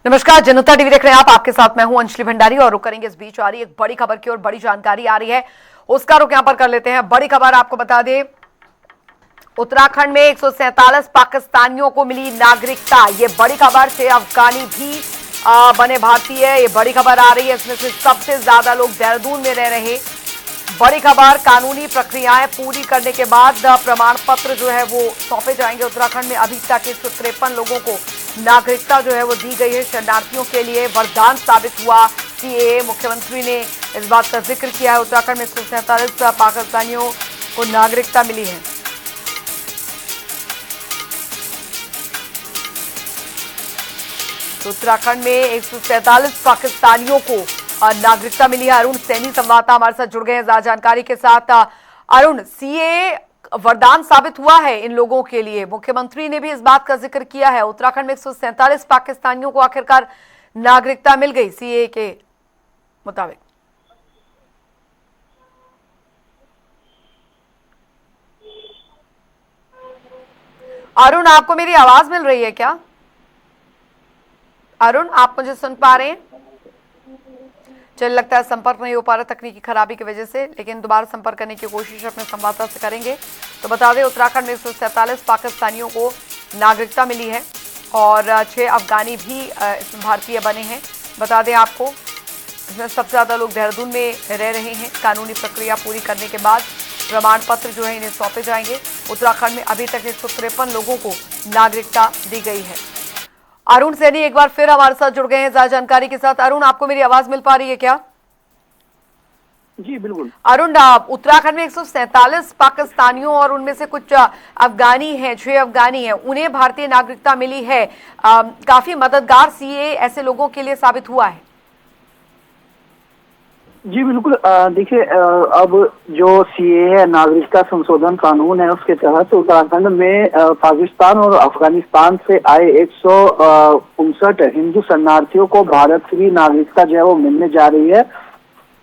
नमस्कार, जनता टीवी देख रहे हैं आप। आपके साथ मैं हूं अंजलि भंडारी और रुक करेंगे इस बीच आ रही एक बड़ी खबर की और बड़ी जानकारी आ रही है, उसका रुक यहां पर कर लेते हैं। बड़ी खबर आपको बता दें, उत्तराखंड में 147 पाकिस्तानियों को मिली नागरिकता। ये बड़ी खबर से अफगानी भी बने भारतीय, ये बड़ी खबर आ रही है। इसमें से सबसे ज्यादा लोग देहरादून में रह रहे। बड़ी खबर, कानूनी प्रक्रियाएं पूरी करने के बाद प्रमाण पत्र जो है वो सौंपे जाएंगे। उत्तराखंड में अभी तक 153 लोगों को नागरिकता जो है वो दी गई है। शरणार्थियों के लिए वरदान साबित हुआ सीएए। मुख्यमंत्री ने इस बात का जिक्र किया है। उत्तराखंड में 147 पाकिस्तानियों को नागरिकता मिली है। तो उत्तराखंड में 147 पाकिस्तानियों को नागरिकता मिली है। अरुण सैनी संवाददाता हमारे साथ जुड़ गए हैं जानकारी के साथ। अरुण, सीएए वरदान साबित हुआ है इन लोगों के लिए। मुख्यमंत्री ने भी इस बात का जिक्र किया है। उत्तराखंड में 147 पाकिस्तानियों को आखिरकार नागरिकता मिल गई सीएए के मुताबिक। अरुण, आपको मेरी आवाज मिल रही है क्या? अरुण, आप मुझे सुन पा रहे हैं? चल, लगता है संपर्क नहीं हो पा रहा तकनीकी खराबी की वजह से, लेकिन दोबारा संपर्क करने की कोशिश अपने संवाददाता से करेंगे। तो बता दें, उत्तराखंड में 147 पाकिस्तानियों को नागरिकता मिली है और 6 अफगानी भी इसमें भारतीय बने हैं। बता दें आपको, इसमें सबसे ज़्यादा लोग देहरादून में रह रहे हैं। कानूनी प्रक्रिया पूरी करने के बाद प्रमाण पत्र जो है इन्हें सौंपे जाएंगे। उत्तराखंड में अभी तक 153 लोगों को नागरिकता दी गई है। अरुण सैनी एक बार फिर हमारे साथ जुड़ गए हैं ज्यादा जानकारी के साथ। अरुण, आपको मेरी आवाज मिल पा रही है क्या? जी बिल्कुल। अरुण, उत्तराखंड में 147 पाकिस्तानियों और उनमें से कुछ अफगानी हैं, 6 अफगानी हैं, उन्हें भारतीय नागरिकता मिली है। काफी मददगार सीएए ऐसे लोगों के लिए साबित हुआ है। जी बिल्कुल। देखिए, अब जो सीएए है, नागरिकता संशोधन कानून है, उसके तहत उत्तराखंड में पाकिस्तान और अफगानिस्तान से आए 159 हिंदू शरणार्थियों को भारत की नागरिकता जो है वो मिलने जा रही है।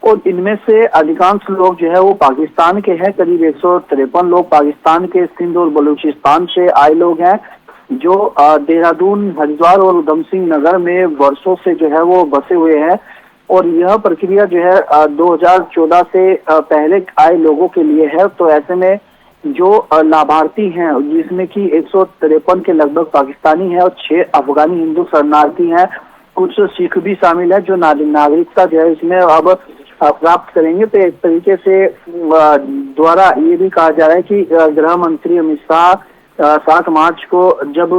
और इनमें से अधिकांश लोग जो है वो पाकिस्तान के हैं। करीब 153 लोग पाकिस्तान के सिंध और बलूचिस्तान से आए लोग हैं, जो देहरादून, हरिद्वार और उधम सिंह नगर में वर्षों से जो है वो बसे हुए हैं। और यह प्रक्रिया जो है 2014 से पहले आए लोगों के लिए है। तो ऐसे में जो लाभार्थी हैं, जिसमें कि 153 के लगभग पाकिस्तानी हैं और 6 अफगानी हिंदू शरणार्थी हैं, कुछ सिख भी शामिल है, जो नागरिकता जो है इसमें अब प्राप्त करेंगे। तो एक तरीके से द्वारा ये भी कहा जा रहा है कि गृह मंत्री अमित शाह 7 मार्च को जब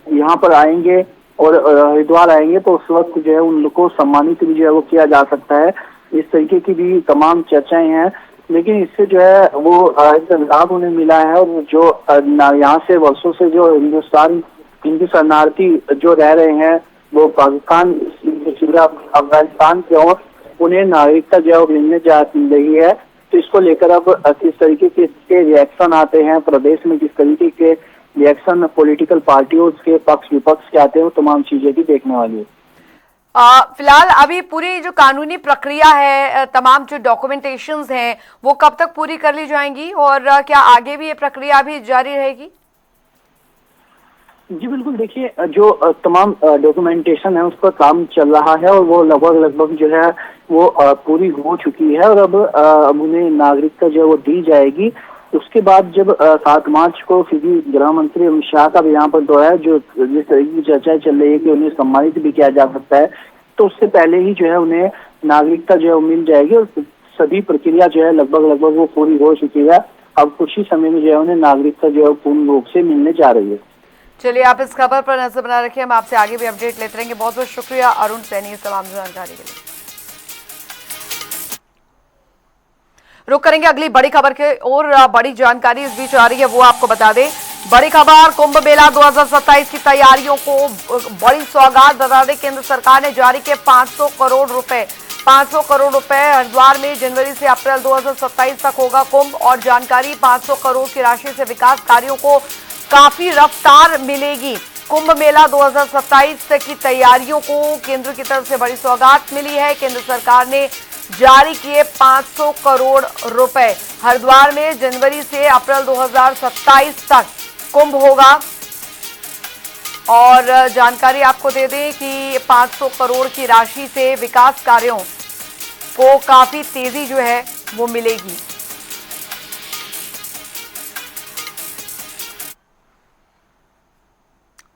यहाँ पर आएंगे और हरिद्वार आएंगे, तो उस वक्त जो है उन लोग को सम्मानित भी जो है वो किया जा सकता है। इस तरीके की भी तमाम चर्चाएं हैं, लेकिन इससे जो है वो लाभ उन्हें मिला है। और जो यहाँ से वर्षों से जो हिंदू शरणार्थी जो रह रहे हैं, वो पाकिस्तान, अफगानिस्तान के और उन्हें नागरिकता जो है मिलने जा रही है। तो इसको लेकर अब किस तरीके के रिएक्शन आते हैं प्रदेश में, किस तरीके के रिएक्शन पॉलिटिकल पार्टियों के पक्ष विपक्ष के आते हैं, वो तमाम चीजें भी देखने वाली है। फिलहाल अभी पूरी जो कानूनी प्रक्रिया है, तमाम जो डॉक्यूमेंटेशंस हैं, वो कब तक पूरी कर ली जाएंगी और क्या आगे भी ये प्रक्रिया अभी जारी रहेगी? जी बिल्कुल। देखिए, जो तमाम डॉक्यूमेंटेशन है उस पर काम चल रहा है और वो लगभग जो है वो पूरी हो चुकी है। और अब उन्हें नागरिकता जो है वो दी जाएगी। उसके बाद जब 7 मार्च को क्योंकि गृह मंत्री अमित शाह का भी यहाँ पर दौरा है, जो जिस तरह की चर्चा चल रही है कि उन्हें सम्मानित भी किया जा सकता है, तो उससे पहले ही जो है उन्हें नागरिकता जो है वो मिल जाएगी। और सभी प्रक्रिया जो है लगभग वो पूरी हो चुकी है। अब कुछ ही समय में जो है उन्हें नागरिकता जो है पूर्ण रूप से मिलने जा रही है। चलिए, आप इस खबर पर नजर बना रखिए, हम आपसे आगे भी अपडेट लेते रहेंगे। बहुत बहुत शुक्रिया अरुण सैनी इस तमाम जानकारी के लिए। रुक करेंगे अगली बड़ी खबर के और बड़ी जानकारी इस बीच आ रही है, वो आपको बता दें। बड़ी खबर, कुंभ मेला 2027 की तैयारियों को बड़ी सौगात। बता दें, केंद्र सरकार ने जारी किए 500 करोड़ रुपए। 500 करोड़ रुपए हरिद्वार में जनवरी से अप्रैल 2027 तक होगा कुंभ। और जानकारी, 500 करोड़ की राशि से विकास कार्यों को काफी रफ्तार मिलेगी। कुंभ मेला 2027 की तैयारियों को केंद्र की तरफ से बड़ी सौगात मिली है। केंद्र सरकार ने जारी किए 500 करोड़ रुपए। हरिद्वार में जनवरी से अप्रैल 2027 तक कुंभ होगा। और जानकारी आपको दे दें कि 500 करोड़ की राशि से विकास कार्यों को काफी तेजी जो है वो मिलेगी।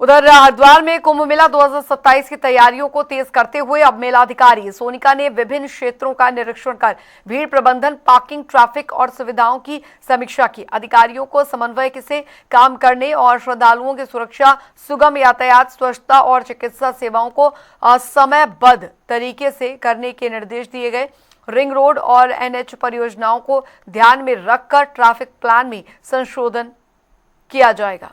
उधर हरिद्वार में कुंभ मेला 2027 की तैयारियों को तेज करते हुए अब मेलाधिकारी सोनिका ने विभिन्न क्षेत्रों का निरीक्षण कर भीड़ प्रबंधन, पार्किंग, ट्रैफिक और सुविधाओं की समीक्षा की। अधिकारियों को समन्वय से काम करने और श्रद्धालुओं की सुरक्षा, सुगम यातायात, स्वच्छता और चिकित्सा सेवाओं को समयबद्ध तरीके से करने के निर्देश दिए गए। रिंग रोड और एनएच परियोजनाओं को ध्यान में रखकर ट्रैफिक प्लान में संशोधन किया जाएगा।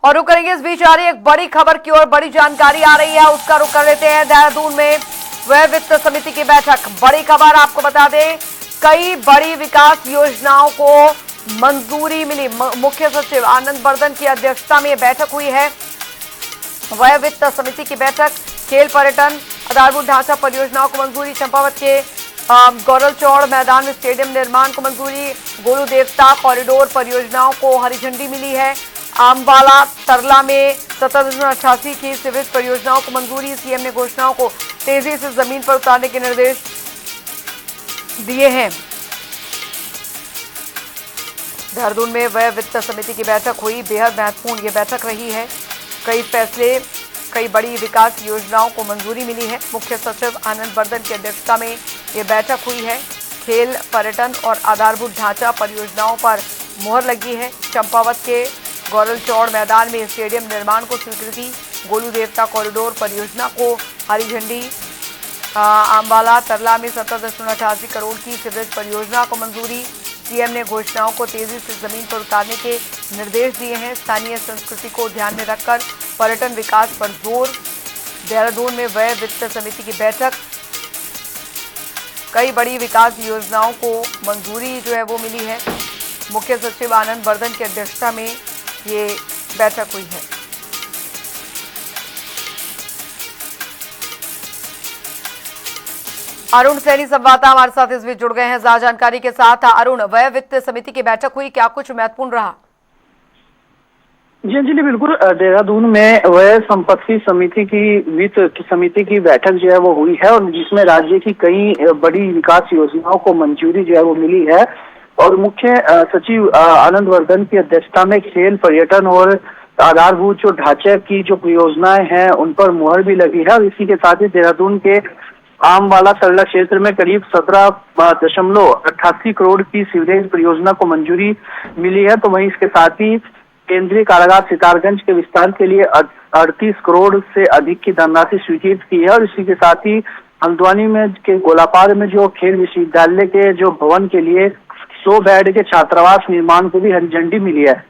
और रुक करेंगे इस बीच आ रही एक बड़ी खबर की ओर, बड़ी जानकारी आ रही है, उसका रुक कर लेते हैं। देहरादून में व्यय वित्त समिति की बैठक, बड़ी खबर आपको बता दें, कई बड़ी विकास योजनाओं को मंजूरी मिली। मुख्य सचिव आनंद बर्धन की अध्यक्षता में यह बैठक हुई है। व्यय वित्त समिति की बैठक, खेल पर्यटन, आधारभूत ढांचा परियोजनाओं को मंजूरी, चंपावत के गौरल चौड़ मैदान में स्टेडियम निर्माण को मंजूरी, गोलू देवता कॉरिडोर परियोजनाओं को हरी झंडी मिली है। आमवाला तरला में 1788 की सीवेज परियोजनाओं को मंजूरी। सीएम ने घोषणाओं को तेजी से जमीन पर उतारने के निर्देश दिए हैं। देहरादून में व्यय वित्त समिति की बैठक हुई, बेहद महत्वपूर्ण ये बैठक रही है। कई फैसले, कई बड़ी विकास योजनाओं को मंजूरी मिली है। मुख्य सचिव आनंद बर्धन की अध्यक्षता में ये बैठक हुई है। खेल पर्यटन और आधारभूत ढांचा परियोजनाओं पर मुहर लगी है। चंपावत के गौरल चौड़ मैदान में स्टेडियम निर्माण को स्वीकृति, गोलू देवता कॉरिडोर परियोजना को हरी झंडी, आमवाला तरला में 1788 करोड़ की सीवरेज परियोजना को मंजूरी। सीएम ने घोषणाओं को तेजी से जमीन पर उतारने के निर्देश दिए हैं। स्थानीय संस्कृति को ध्यान में रखकर पर्यटन विकास पर जोर। देहरादून में व्यय वित्त समिति की बैठक, कई बड़ी विकास योजनाओं को मंजूरी जो है वो मिली है। मुख्य सचिव आनंद बर्धन की अध्यक्षता में ये बैठक हुई है। अरुण सैनी संवाददाता हमारे साथ इस बीच जुड़ गए हैं ज्यादा जानकारी के साथ। अरुण, व्यय वित्त समिति की बैठक हुई, क्या कुछ महत्वपूर्ण रहा? जी बिल्कुल, देहरादून में व्यय संपत्ति समिति की वित्त समिति की बैठक जो है वो हुई है और जिसमें राज्य की कई बड़ी विकास योजनाओं को मंजूरी जो है वो मिली है। और मुख्य सचिव आनंद वर्धन की अध्यक्षता में खेल पर्यटन और आधारभूत जो ढांचे की जो परियोजनाएं हैं उन पर मुहर भी लगी है। और इसी के साथ ही देहरादून के आमवाला सरला क्षेत्र में करीब 17.88 करोड़ की सीवरेज परियोजना को मंजूरी मिली है। तो वहीं इसके साथ ही केंद्रीय कारागार सितारगंज के विस्तार के लिए 38 करोड़ से अधिक की धनराशि स्वीकृत की है। और इसी के साथ ही हल्द्वानी में के गोलापार में जो खेल विश्वविद्यालय के जो भवन के लिए 100 बेड के छात्रावास निर्माण को भी हरी झंडी मिली है।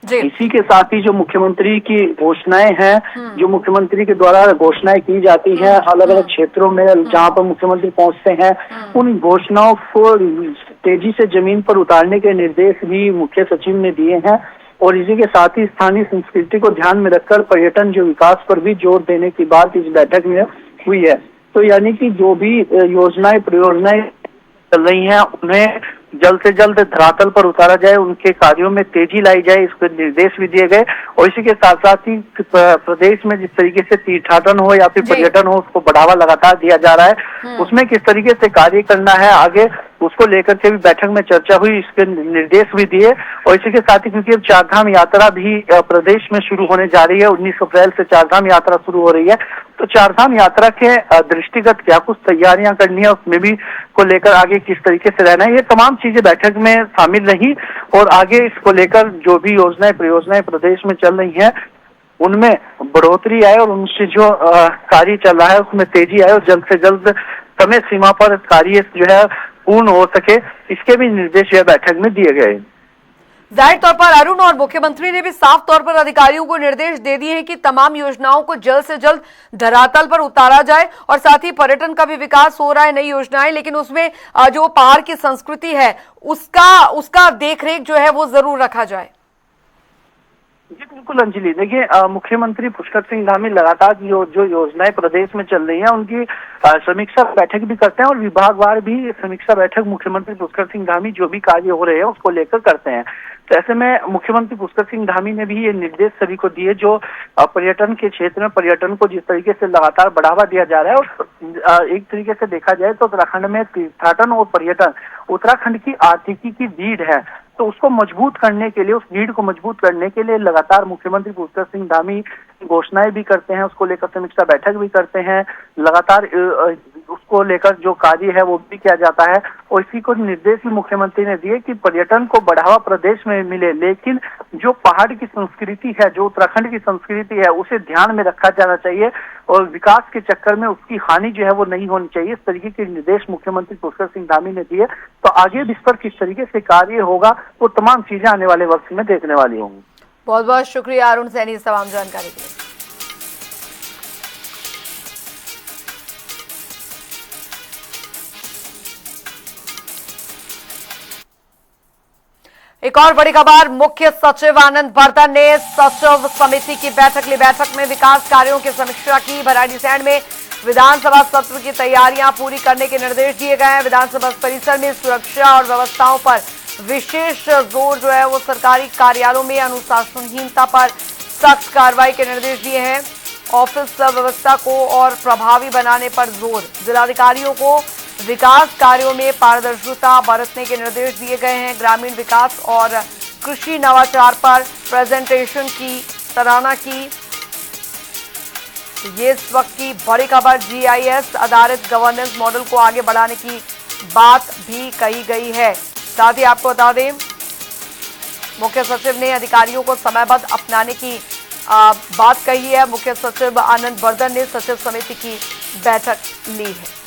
इसी के साथ ही जो मुख्यमंत्री की घोषणाएं हैं, जो मुख्यमंत्री के द्वारा घोषणाएं की जाती हैं अलग अलग क्षेत्रों में जहां पर मुख्यमंत्री पहुंचते हैं, उन घोषणाओं को तेजी से जमीन पर उतारने के निर्देश भी मुख्य सचिव ने दिए हैं। और इसी के साथ ही स्थानीय संस्कृति को ध्यान में रखकर पर्यटन जो विकास पर भी जोर देने की बात इस बैठक में हुई है। तो यानी कि जो भी योजनाएं परियोजनाएं चल रही हैं उन्हें जल्द से जल्द धरातल पर उतारा जाए, उनके कार्यों में तेजी लाई जाए, इसके निर्देश भी दिए गए। और इसी के साथ साथ ही प्रदेश में जिस तरीके से तीर्थाटन हो या फिर पर्यटन हो उसको बढ़ावा लगातार दिया जा रहा है, उसमें किस तरीके से कार्य करना है आगे, उसको लेकर के भी बैठक में चर्चा हुई, इसके निर्देश भी दिए। और इसी के साथ ही क्योंकि अब चारधाम यात्रा भी प्रदेश में शुरू होने जा रही है, 19 अप्रैल से चारधाम यात्रा शुरू हो रही है, तो चारधाम यात्रा के दृष्टिगत क्या कुछ तैयारियां करनी है, उसमें भी को लेकर आगे किस तरीके से रहना है, ये तमाम चीजें बैठक में शामिल रही। और आगे इसको लेकर जो भी योजनाएं परियोजनाएं प्रदेश में चल रही हैं उनमें बढ़ोतरी आए और उनसे जो कार्य चल रहा है उसमें तेजी आए और जल्द से जल्द समय सीमा पर कार्य जो है पूर्ण हो सके, इसके भी निर्देश यह बैठक में दिए गए। जाहिर तौर पर अरुण और मुख्यमंत्री ने भी साफ तौर पर अधिकारियों को निर्देश दे दिए हैं कि तमाम योजनाओं को जल्द से जल्द धरातल पर उतारा जाए और साथ ही पर्यटन का भी विकास हो रहा है, नई योजनाएं, लेकिन उसमें जो पहाड़ की संस्कृति है उसका देखरेख जो है वो जरूर रखा जाए। जी बिल्कुल अंजलि, देखिए मुख्यमंत्री पुष्कर सिंह धामी लगातार जो योजनाएं प्रदेश में चल रही हैं उनकी समीक्षा बैठक भी करते हैं और विभागवार भी समीक्षा बैठक मुख्यमंत्री पुष्कर सिंह धामी जो भी कार्य हो रहे हैं उसको लेकर करते हैं। तो ऐसे में मुख्यमंत्री पुष्कर सिंह धामी ने भी ये निर्देश सभी को दिए जो पर्यटन के क्षेत्र में पर्यटन को जिस तरीके से लगातार बढ़ावा दिया जा रहा है और एक तरीके से देखा जाए तो उत्तराखंड में तीर्थाटन और पर्यटन उत्तराखंड की आर्थिकी की रीढ़ है, तो उसको मजबूत करने के लिए, उस रीढ़ को मजबूत करने के लिए लगातार मुख्यमंत्री पुष्कर सिंह धामी घोषणाएं भी करते हैं, उसको लेकर समीक्षा बैठक भी करते हैं, लगातार उसको लेकर जो कार्य है वो भी किया जाता है। और इसी को निर्देश भी मुख्यमंत्री ने दिए कि पर्यटन को बढ़ावा प्रदेश में मिले, लेकिन जो पहाड़ की संस्कृति है, जो उत्तराखंड की संस्कृति है, उसे ध्यान में रखा जाना चाहिए और विकास के चक्कर में उसकी हानि जो है वो नहीं होनी चाहिए। इस तरीके के निर्देश मुख्यमंत्री पुष्कर सिंह धामी ने दिए। तो आगे इस पर किस तरीके से कार्य होगा वो तमाम चीजें आने वाले वक्त में देखने वाली होंगी। बहुत बहुत शुक्रिया अरुण सैनी इस तमाम जानकारी के लिए। एक और बड़ी खबर, मुख्य सचिव आनंद बर्धन ने सचिव समिति की बैठक ली। बैठक में विकास कार्यों की समीक्षा की। भराड़ीसैंण में विधानसभा सत्र की तैयारियां पूरी करने के निर्देश दिए गए हैं। विधानसभा परिसर में सुरक्षा और व्यवस्थाओं पर विशेष जोर जो है वो सरकारी कार्यालयों में अनुशासनहीनता पर सख्त कार्रवाई के निर्देश दिए हैं। ऑफिस व्यवस्था को और प्रभावी बनाने पर जोर। जिलाधिकारियों को विकास कार्यों में पारदर्शिता बरतने के निर्देश दिए गए हैं। ग्रामीण विकास और कृषि नवाचार पर प्रेजेंटेशन की सराहना की। ये इस वक्त की बड़ी खबर। जीआईएस आधारित गवर्नेंस मॉडल को आगे बढ़ाने की बात भी कही गई है। साथ ही आपको बता दें मुख्य सचिव ने अधिकारियों को समयबद्ध अपनाने की बात कही है। मुख्य सचिव आनंद बर्धन ने सचिव समिति की बैठक ली है।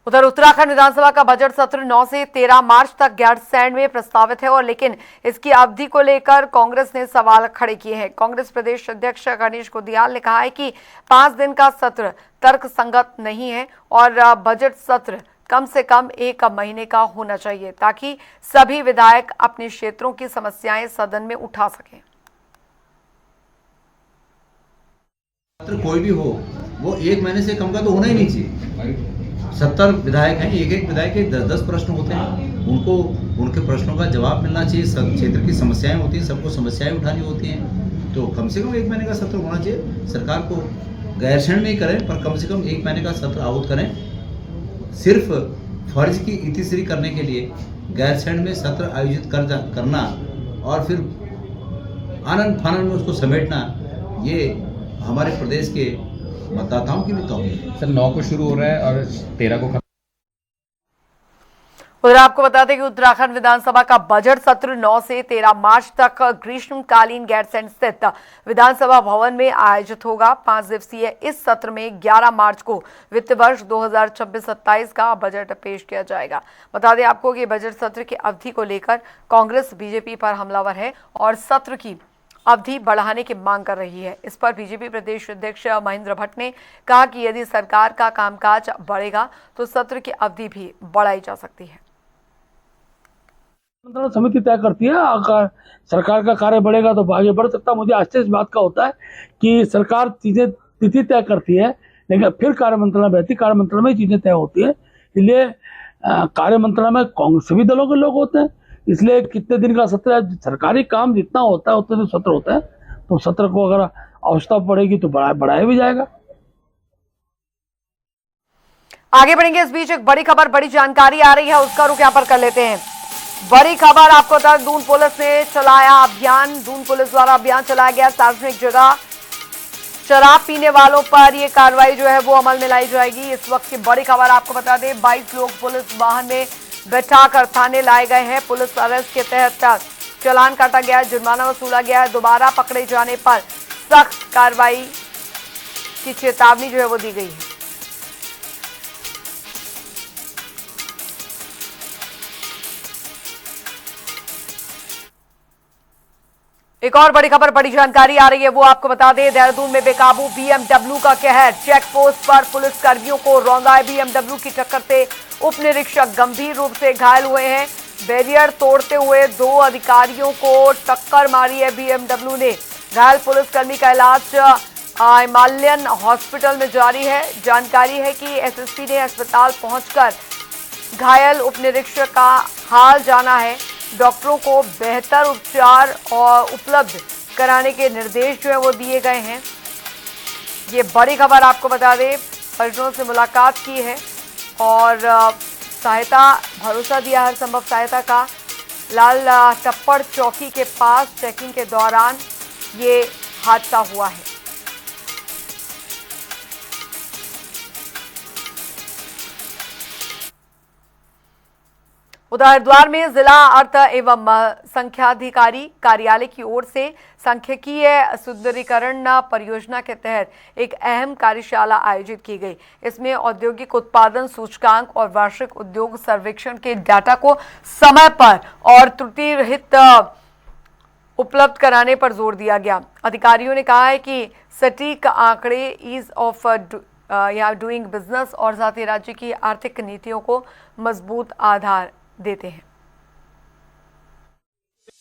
उधर उत्तराखंड विधानसभा का बजट सत्र 9 से 13 मार्च तक गैरसैंण में प्रस्तावित है और लेकिन इसकी अवधि को लेकर कांग्रेस ने सवाल खड़े किए हैं। कांग्रेस प्रदेश अध्यक्ष गणेश गोदियाल ने कहा है कि 5 दिन का सत्र तर्कसंगत नहीं है और बजट सत्र कम से कम 1 महीने का होना चाहिए ताकि सभी विधायक अपने क्षेत्रों की समस्याएं सदन में उठा सकें। सत्र कोई भी हो वो 1 महीने से कम का तो होना ही नहीं चाहिए। 70 विधायक हैं, एक विधायक के 10-10 प्रश्न होते हैं, उनको उनके प्रश्नों का जवाब मिलना चाहिए। सब क्षेत्र की समस्याएं होती हैं, सबको समस्याएं उठानी होती हैं, तो कम से कम 1 महीने का सत्र होना चाहिए। सरकार को गैरसैंण में ही करें पर कम से कम 1 महीने का सत्र आहूत करें। सिर्फ फर्ज की इतिश्री करने के लिए गैरसैंण में सत्र आयोजित करना और फिर आनंद फानंद में उसको समेटना, ये हमारे प्रदेश के मतदाताओं की भी तौहीन है। सर 9 को शुरू हो रहा है और 13 को खत्म। उधर आपको बता दें कि उत्तराखंड विधानसभा का बजट सत्र 9 से 13 मार्च तक ग्रीष्मकालीन गैरसैंण स्थित विधानसभा भवन में आयोजित होगा। 5 दिवसीय इस सत्र में 11 मार्च को वित्त वर्ष 2026-27 का बजट पेश किया जाएगा। बता दें आपको कि बजट सत्र की अवधि को लेकर कांग्रेस बीजेपी पर हमलावर है और सत्र की अवधि बढ़ाने की मांग कर रही है। इस पर बीजेपी प्रदेश अध्यक्ष महेंद्र भट्ट ने कहा कि यदि सरकार का कामकाज बढ़ेगा तो सत्र की अवधि भी बढ़ाई जा सकती है। मंत्रिमंडल समिति तय करती है, अगर सरकार का कार्य बढ़ेगा तो आगे बढ़ सकता। मुझे आश्चर्य इस बात का होता है कि सरकार चीजें तिथि तय करती है लेकिन फिर कार्य मंत्रणा बैठती, कार्य मंत्रणा में चीजें तय होती है। इसलिए कार्य मंत्रणा में कांग्रेस सभी दलों के लोग होते हैं, इसलिए कितने दिन का सत्र है, सरकारी काम जितना होता है उतने दिन सत्र होता है, तो सत्र को अगर आवश्यकता पड़ेगी तो बढ़ाया भी जाएगा। आगे बढ़ेंगे। इस बीच एक बड़ी खबर, बड़ी जानकारी आ रही है, उसका रुख यहाँ पर कर लेते हैं। बड़ी खबर आपको बता दें, दून पुलिस ने चलाया अभियान। दून पुलिस द्वारा अभियान चलाया गया। सार्वजनिक जगह शराब पीने वालों पर यह कार्रवाई जो है वो अमल में लाई जाएगी। इस वक्त की बड़ी खबर आपको बता दें, 22 लोग पुलिस वाहन में बैठाकर थाने लाए गए हैं। पुलिस अरेस्ट के तहत चालान काटा गया, जुर्माना वसूला गया है। दोबारा पकड़े जाने पर सख्त कार्रवाई की चेतावनी जो है वो दी गई है। एक और बड़ी खबर, बड़ी जानकारी आ रही है, वो आपको बता दें। देहरादून में बेकाबू बीएमडब्ल्यू का कहर। चेक पोस्ट पर पुलिस कर्मियों को रौंदा है। बीएमडब्ल्यू की टक्कर से उप निरीक्षक गंभीर रूप से घायल हुए हैं। बैरियर तोड़ते हुए 2 अधिकारियों को टक्कर मारी है बीएमडब्ल्यू ने। घायल पुलिसकर्मी का इलाज हिमालयन हॉस्पिटल में जारी है। जानकारी है कि एसएसपी ने अस्पताल पहुंचकर घायल उपनिरीक्षक का हाल जाना है। डॉक्टरों को बेहतर उपचार और उपलब्ध कराने के निर्देश जो है वो दिए गए हैं। ये बड़ी खबर आपको बता दें, परिजनों से मुलाकात की है और सहायता भरोसा दिया हर संभव सहायता का। लाल टप्पड़ चौकी के पास चेकिंग के दौरान ये हादसा हुआ है। उधर हरिद्वार में जिला अर्थ एवं संख्याधिकारी कार्यालय की ओर से सांख्यिकीय सुदृढ़ीकरण परियोजना के तहत एक अहम कार्यशाला आयोजित की गई। इसमें औद्योगिक उत्पादन सूचकांक और वार्षिक उद्योग सर्वेक्षण के डाटा को समय पर और त्रुटि रहित उपलब्ध कराने पर जोर दिया गया। अधिकारियों ने कहा है कि सटीक आंकड़े ईज ऑफ डूइंग बिजनेस और साथ ही राज्य की आर्थिक नीतियों को मजबूत आधार देते हैं।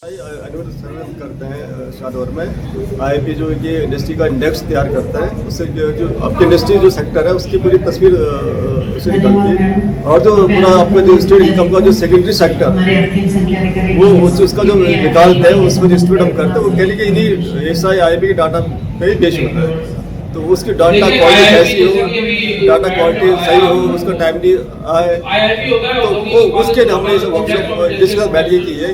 एनुअल सर्वे करते हैं शाहडोर में। आईपी जो ये इंडस्ट्री का इंडेक्स तैयार करता है, उससे जो आपकी इंडस्ट्री जो सेक्टर है उसकी पूरी तस्वीर उससे निकलती है। और जो पूरा आपका जो स्टेट इनकम का जो सेकेंडरी सेक्टर वो उसका जो निकालते हैं, उसमें जो स्टूडेंट हम करते हैं वो कहली कि इन्हीं एसआई आईपी के डाटा पे ही पेश होता है। तो उसकी डाटा क्वालिटी कैसी हो, डाटा क्वालिटी सही हो, उसका टाइमली आए, तो वो उसके हमने वर्कशॉप डिस्कस बैठक की है।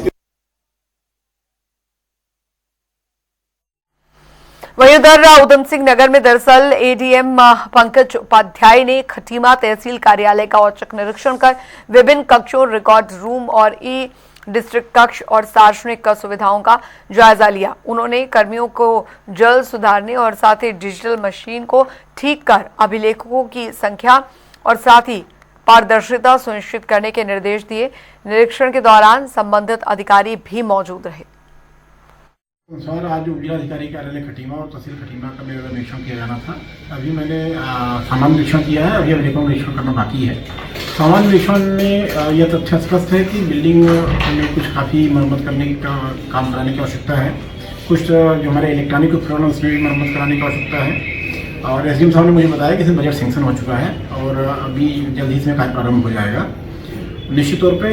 वहीं उधर उधम सिंह नगर में दरअसल एडीएम पंकज उपाध्याय ने खटीमा तहसील कार्यालय का औचक निरीक्षण कर विभिन्न कक्षों, रिकॉर्ड रूम और ई डिस्ट्रिक्ट कक्ष और सार्वजनिक सुविधाओं का जायजा लिया। उन्होंने कर्मियों को जल्द सुधारने और साथ ही डिजिटल मशीन को ठीक कर अभिलेखों की संख्या और साथ ही पारदर्शिता सुनिश्चित करने के निर्देश दिए। निरीक्षण के दौरान संबंधित अधिकारी भी मौजूद रहे। सर, आज जो जिलाधिकारी कार्यालय खटीमा और तहसील खटीमा का मेरा निरीक्षण किया जाना था। अभी मैंने सामान्य निरीक्षण किया है, अभी अभिलेखों का निरीक्षण करना बाकी है। सामान्य निरीक्षण में यह तथ्य स्पष्ट है कि बिल्डिंग में कुछ काफ़ी मरम्मत करने का काम कराने की आवश्यकता है। कुछ जो हमारे इलेक्ट्रॉनिक उपकरण उसमें भी मरम्मत कराने की आवश्यकता है। और एसडीएम साहब ने मुझे बताया कि इसमें बजट सेंक्शन हो चुका है और अभी जल्द ही इसमें कार्य प्रारंभ हो जाएगा। निश्चित तौर पर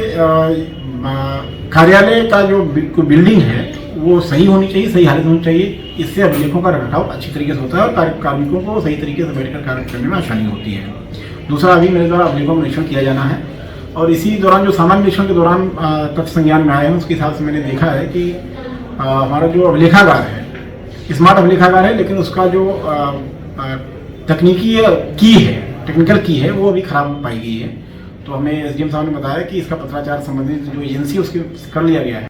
कार्यालय का जो बिल्डिंग है वो सही होनी चाहिए, सही हालत होनी चाहिए। इससे अभिलेखों का रखरखाव अच्छी तरीके से होता है और कार्मिकों को सही तरीके से बैठकर कार्य करने में आसानी होती है। दूसरा, अभी मेरे द्वारा अभिलेखों का निरीक्षण किया जाना है और इसी दौरान जो सामान्य निरीक्षण के दौरान तथ्य संज्ञान में आए हैं उसके हिसाब से मैंने देखा है कि हमारा जो अभिलेखागार है स्मार्ट अभिलेखागार है, लेकिन उसका जो टेक्निकल की है वो अभी खराब पाई गई है। तो हमें एसडीएम साहब ने बताया कि इसका पत्राचार संबंधित जो एजेंसी उसके कर लिया गया है।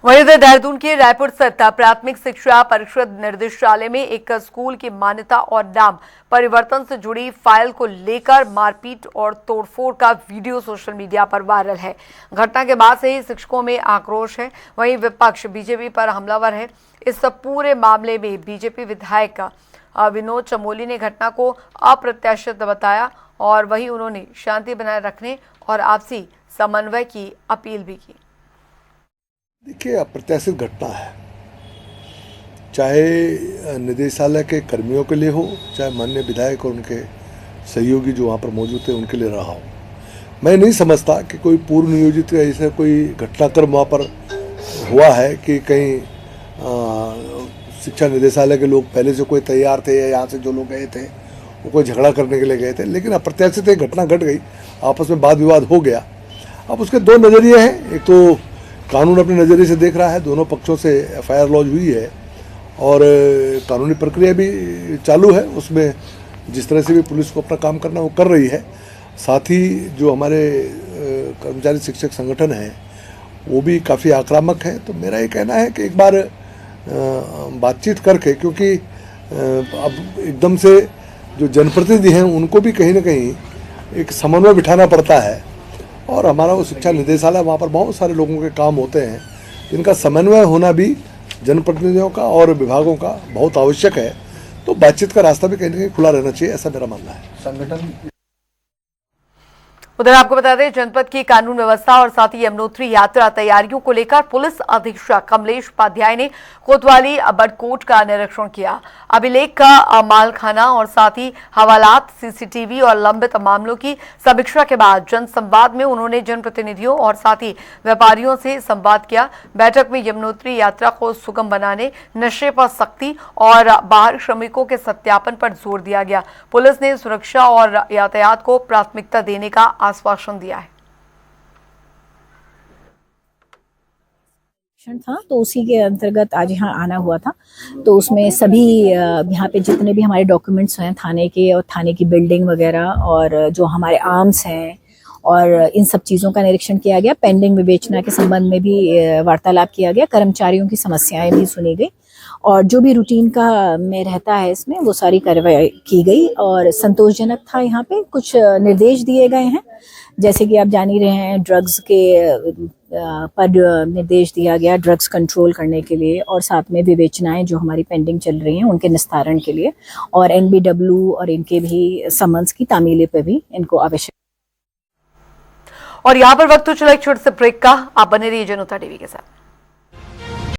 वहीं इधर देहरादून के रायपुर स्थित प्राथमिक शिक्षा परिषद निर्देशालय में एक स्कूल की मान्यता और नाम परिवर्तन से जुड़ी फाइल को लेकर मारपीट और तोड़फोड़ का वीडियो सोशल मीडिया पर वायरल है। घटना के बाद से ही शिक्षकों में आक्रोश है। वहीं विपक्ष बीजेपी पर हमलावर है। इस पूरे मामले में बीजेपी विधायक विनोद चमोली ने घटना को अप्रत्याशित बताया और वहीं उन्होंने शांति बनाए रखने और आपसी समन्वय की अपील भी की। देखिए, अप्रत्याशित घटना है, चाहे निदेशालय के कर्मियों के लिए हो, चाहे माननीय विधायक और उनके सहयोगी जो वहाँ पर मौजूद थे उनके लिए रहा हो। मैं नहीं समझता कि कोई पूर्व नियोजित ऐसा कोई घटनाक्रम वहाँ पर हुआ है कि कहीं शिक्षा निदेशालय के लोग पहले से कोई तैयार थे या यहाँ से जो लोग गए थे वो कोई झगड़ा करने के लिए गए थे। लेकिन अप्रत्याशित एक घटना घट गई, आपस में वाद विवाद हो गया। अब उसके दो नज़रिए हैं। एक तो कानून अपने नज़रिए से देख रहा है, दोनों पक्षों से एफआईआर लॉन्च हुई है और कानूनी प्रक्रिया भी चालू है। उसमें जिस तरह से भी पुलिस को अपना काम करना वो कर रही है। साथ ही जो हमारे कर्मचारी शिक्षक संगठन हैं वो भी काफ़ी आक्रामक हैं। तो मेरा ये कहना है कि एक बार बातचीत करके, क्योंकि अब एकदम से जो जनप्रतिनिधि हैं उनको भी कहीं ना कहीं एक समन्वय बिठाना पड़ता है और हमारा वो शिक्षा निदेशालय, वहाँ पर बहुत सारे लोगों के काम होते हैं जिनका समन्वय होना भी जनप्रतिनिधियों का और विभागों का बहुत आवश्यक है। तो बातचीत का रास्ता भी कहीं ना कहीं खुला रहना चाहिए, ऐसा मेरा मानना है। संगठन उधर आपको बता दें, जनपद की कानून व्यवस्था और साथ ही यमुनोत्री यात्रा तैयारियों को लेकर पुलिस अधीक्षक कमलेश उपाध्याय ने कोतवाली बडकोट का निरीक्षण किया। अभिलेख का मालखाना और साथ ही हवालात, सीसीटीवी और लंबित मामलों की समीक्षा के बाद जनसंवाद में उन्होंने जनप्रतिनिधियों और साथ ही व्यापारियों से संवाद किया। बैठक में यमुनोत्री यात्रा को सुगम बनाने, नशे पर सख्ती और बाहर श्रमिकों के सत्यापन पर जोर दिया गया। पुलिस ने सुरक्षा और यातायात को प्राथमिकता देने का आश्वासन दिया है। था तो उसी के अंतर्गत आज यहाँ आना हुआ था। तो उसमें सभी यहाँ पे जितने भी हमारे डॉक्यूमेंट्स हैं थाने के और थाने की बिल्डिंग वगैरह और जो हमारे आर्म्स हैं और इन सब चीज़ों का निरीक्षण किया गया। पेंडिंग विवेचना के संबंध में भी वार्तालाप किया गया। कर्मचारियों की समस्याएं भी सुनी गई और जो भी रूटीन का में रहता है इसमें वो सारी कार्रवाई की गई और संतोषजनक था। यहाँ पे कुछ निर्देश दिए गए हैं, जैसे कि आप जान ही रहे हैं ड्रग्स के पर निर्देश दिया गया ड्रग्स कंट्रोल करने के लिए और साथ में विवेचनाएं जो हमारी पेंडिंग चल रही हैं उनके निस्तारण के लिए और NBW और इनके भी समन्स की तामीली पे भी इनको आवश्यक। और यहाँ पर वक्त तो चला एक छोटे से ब्रेक का। आप बने रहिए जनता टीवी के साथ।